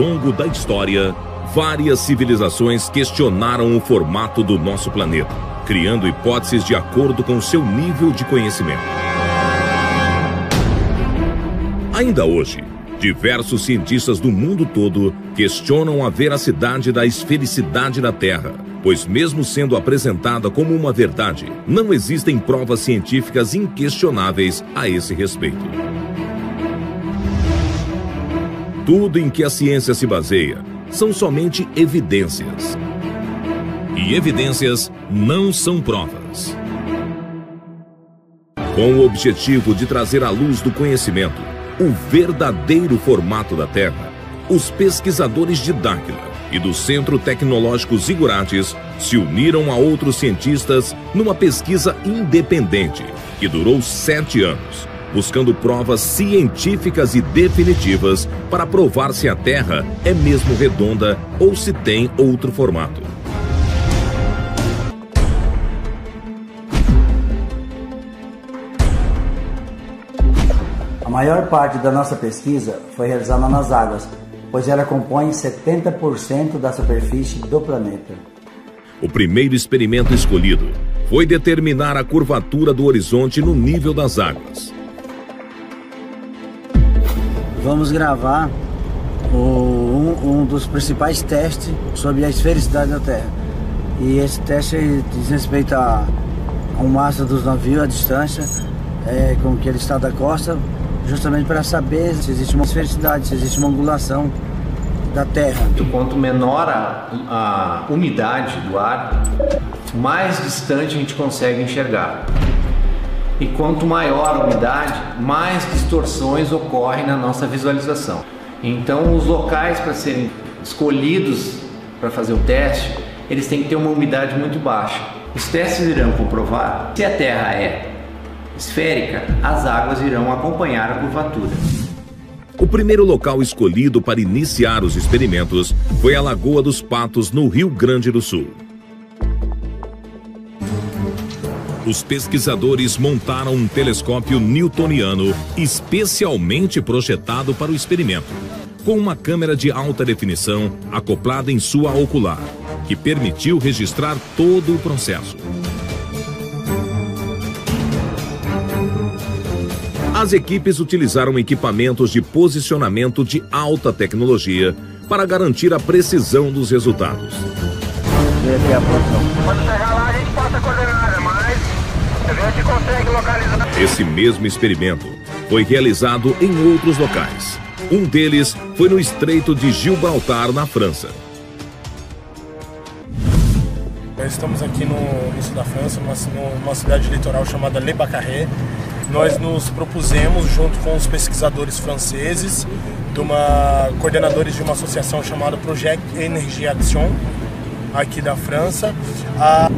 longo da história, várias civilizações questionaram o formato do nosso planeta, criando hipóteses de acordo com seu nível de conhecimento. Ainda hoje, diversos cientistas do mundo todo questionam a veracidade da esfericidade da Terra, pois mesmo sendo apresentada como uma verdade, não existem provas científicas inquestionáveis a esse respeito. Tudo em que a ciência se baseia são somente evidências. E evidências não são provas. Com o objetivo de trazer à luz do conhecimento o verdadeiro formato da Terra, os pesquisadores de Dáquila e do Centro Tecnológico Zigurates se uniram a outros cientistas numa pesquisa independente que durou 7 anos, buscando provas científicas e definitivas para provar se a Terra é mesmo redonda ou se tem outro formato. A maior parte da nossa pesquisa foi realizada nas águas, pois ela compõe 70% da superfície do planeta. O primeiro experimento escolhido foi determinar a curvatura do horizonte no nível das águas. Vamos gravar um dos principais testes sobre a esfericidade da Terra. E esse teste diz respeito ao massa dos navios, a distância com que ele está da costa, justamente para saber se existe uma esfericidade, se existe uma angulação da Terra. Quanto menor a umidade do ar, mais distante a gente consegue enxergar. E quanto maior a umidade, mais distorções ocorrem na nossa visualização. Então, os locais para serem escolhidos para fazer o teste, eles têm que ter uma umidade muito baixa. Os testes irão comprovar se a Terra é esférica, as águas irão acompanhar a curvatura. O primeiro local escolhido para iniciar os experimentos foi a Lagoa dos Patos, no Rio Grande do Sul. Os pesquisadores montaram um telescópio newtoniano especialmente projetado para o experimento, com uma câmera de alta definição acoplada em sua ocular, que permitiu registrar todo o processo. As equipes utilizaram equipamentos de posicionamento de alta tecnologia para garantir a precisão dos resultados. Quando chegar lá, a gente passa a coordenada, mas a gente consegue localizar. Esse mesmo experimento foi realizado em outros locais. Um deles foi no Estreito de Gibraltar, na França. Nós estamos aqui no sul da França, numa cidade litoral chamada Le Baccaré. Nós nos propusemos, junto com os pesquisadores franceses, coordenadores de uma associação chamada Projet Énergie Action, aqui da França, a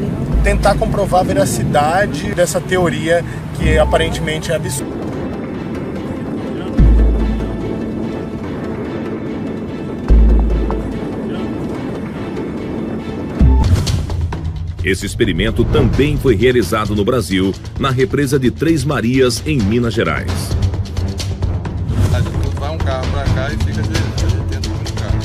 tentar comprovar a veracidade dessa teoria que aparentemente é absurda. Esse experimento também foi realizado no Brasil, na represa de Três Marias, em Minas Gerais. Vai um carro para cá e fica dentro do carro.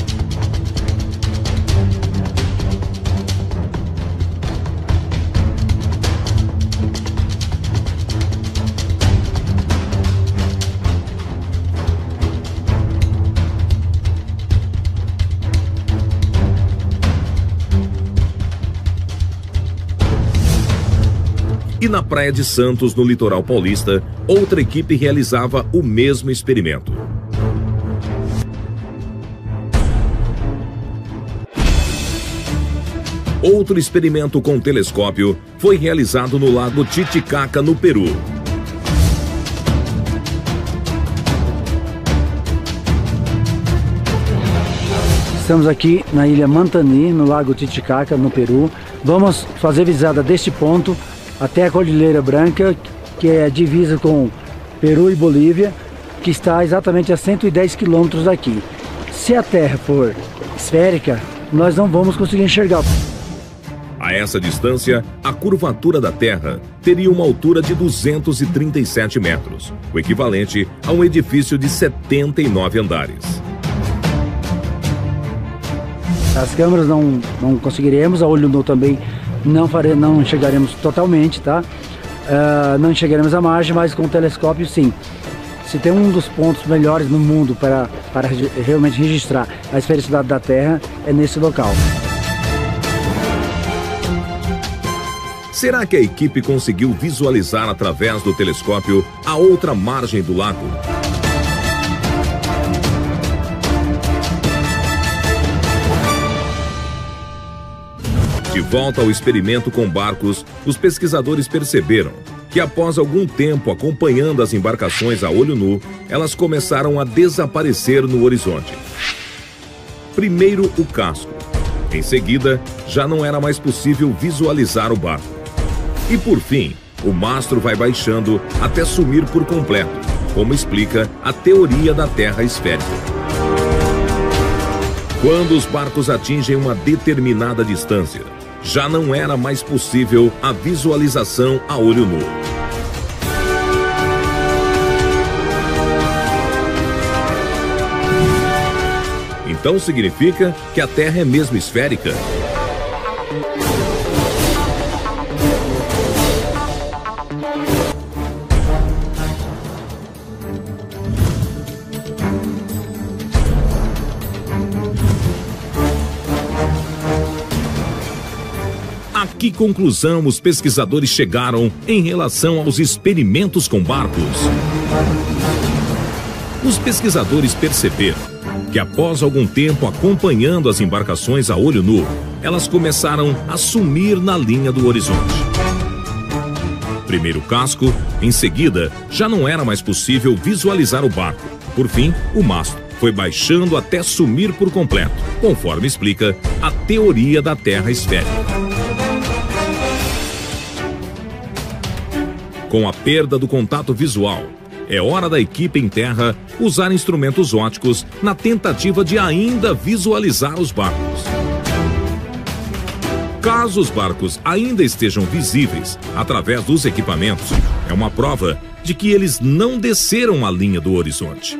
E na Praia de Santos, no litoral paulista, outra equipe realizava o mesmo experimento. Outro experimento com telescópio foi realizado no Lago Titicaca, no Peru. Estamos aqui na ilha Mantani, no Lago Titicaca, no Peru. Vamos fazer visada deste ponto até a Cordilheira Branca, que é a divisa com Peru e Bolívia, que está exatamente a 110 quilômetros daqui. Se a Terra for esférica, nós não vamos conseguir enxergar. A essa distância, a curvatura da Terra teria uma altura de 237 metros, o equivalente a um edifício de 79 andares. As câmeras não conseguiremos, a olho nu também não chegaremos totalmente, tá? Não chegaremos à margem, mas com o telescópio sim. Se tem um dos pontos melhores no mundo para realmente registrar a esfericidade da Terra, é nesse local. Será que a equipe conseguiu visualizar através do telescópio a outra margem do lago? De volta ao experimento com barcos, os pesquisadores perceberam que após algum tempo acompanhando as embarcações a olho nu, elas começaram a desaparecer no horizonte. Primeiro o casco. Em seguida, já não era mais possível visualizar o barco. E por fim, o mastro vai baixando até sumir por completo, como explica a teoria da Terra esférica. Quando os barcos atingem uma determinada distância, já não era mais possível a visualização a olho nu. Então significa que a Terra é mesmo esférica? A que conclusão os pesquisadores chegaram em relação aos experimentos com barcos? Os pesquisadores perceberam que após algum tempo acompanhando as embarcações a olho nu, elas começaram a sumir na linha do horizonte. Primeiro o casco, em seguida, já não era mais possível visualizar o barco. Por fim, o mastro foi baixando até sumir por completo, conforme explica a teoria da Terra esférica. Com a perda do contato visual, é hora da equipe em terra usar instrumentos ópticos na tentativa de ainda visualizar os barcos. Caso os barcos ainda estejam visíveis através dos equipamentos, é uma prova de que eles não desceram a linha do horizonte.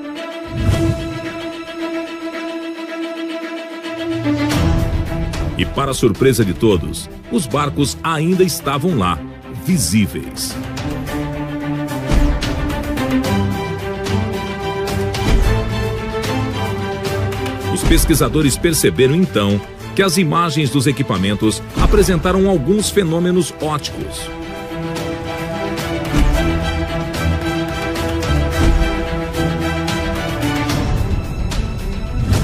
E para surpresa de todos, os barcos ainda estavam lá, visíveis. Os pesquisadores perceberam então que as imagens dos equipamentos apresentaram alguns fenômenos ópticos.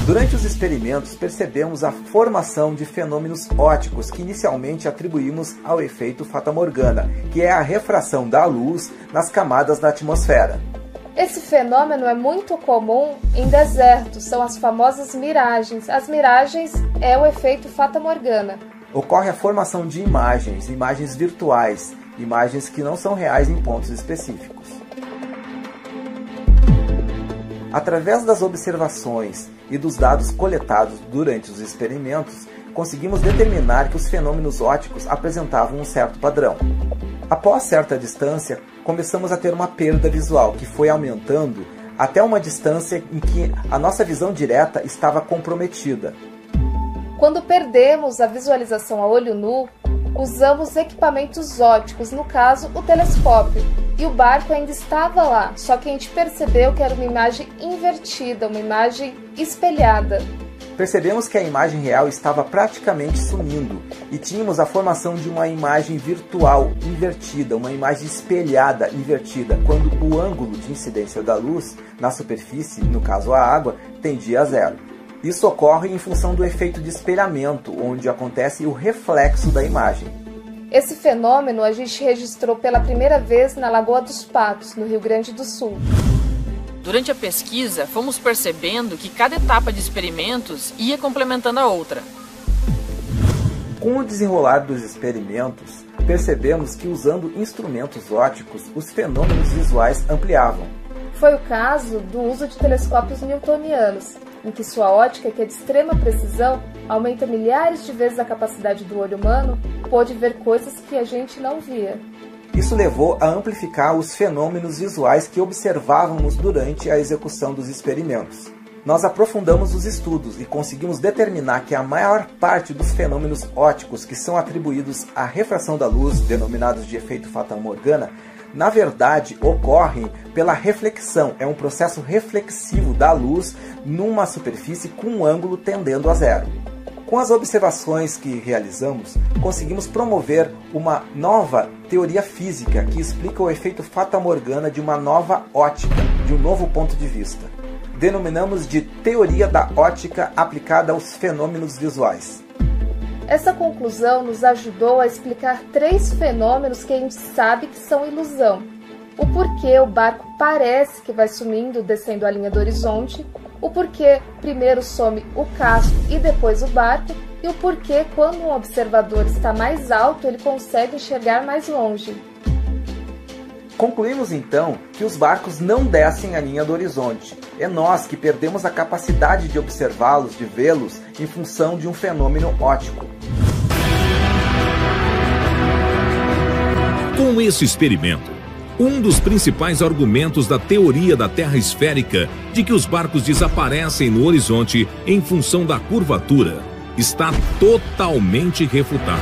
Durante os experimentos, percebemos a formação de fenômenos ópticos que inicialmente atribuímos ao efeito Fata Morgana, que é a refração da luz nas camadas da atmosfera. Esse fenômeno é muito comum em desertos, são as famosas miragens. As miragens é o efeito Fata Morgana. Ocorre a formação de imagens virtuais, imagens que não são reais em pontos específicos. Através das observações e dos dados coletados durante os experimentos, conseguimos determinar que os fenômenos ópticos apresentavam um certo padrão. Após certa distância, começamos a ter uma perda visual, que foi aumentando até uma distância em que a nossa visão direta estava comprometida. Quando perdemos a visualização a olho nu, usamos equipamentos ópticos, no caso o telescópio, e o barco ainda estava lá, só que a gente percebeu que era uma imagem invertida, uma imagem espelhada. Percebemos que a imagem real estava praticamente sumindo e tínhamos a formação de uma imagem virtual invertida, uma imagem espelhada invertida, quando o ângulo de incidência da luz na superfície, no caso a água, tendia a zero. Isso ocorre em função do efeito de espelhamento, onde acontece o reflexo da imagem. Esse fenômeno a gente registrou pela primeira vez na Lagoa dos Patos, no Rio Grande do Sul. Durante a pesquisa, fomos percebendo que cada etapa de experimentos ia complementando a outra. Com o desenrolar dos experimentos, percebemos que usando instrumentos ópticos, os fenômenos visuais ampliavam. Foi o caso do uso de telescópios newtonianos, em que sua ótica, que é de extrema precisão, aumenta milhares de vezes a capacidade do olho humano, pôde ver coisas que a gente não via. Isso levou a amplificar os fenômenos visuais que observávamos durante a execução dos experimentos. nós aprofundamos os estudos e conseguimos determinar que a maior parte dos fenômenos ópticos que são atribuídos à refração da luz, denominados de efeito fatamorgana, na verdade ocorrem pela reflexão. É um processo reflexivo da luz numa superfície com um ângulo tendendo a zero. Com as observações que realizamos, conseguimos promover uma nova teoria física que explica o efeito fatamorgana de uma nova ótica, de um novo ponto de vista. Denominamos de teoria da ótica aplicada aos fenômenos visuais. Essa conclusão nos ajudou a explicar 3 fenômenos que a gente sabe que são ilusão. O porquê o barco parece que vai sumindo, descendo a linha do horizonte, o porquê primeiro some o casco e depois o barco, e o porquê quando um observador está mais alto ele consegue enxergar mais longe. Concluímos então que os barcos não descem a linha do horizonte. É nós que perdemos a capacidade de observá-los, de vê-los, em função de um fenômeno óptico. Com esse experimento, um dos principais argumentos da teoria da Terra esférica de que os barcos desaparecem no horizonte em função da curvatura está totalmente refutado.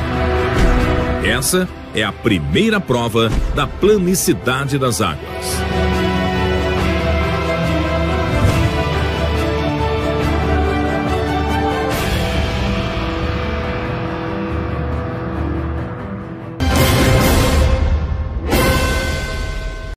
Essa é a primeira prova da planicidade das águas.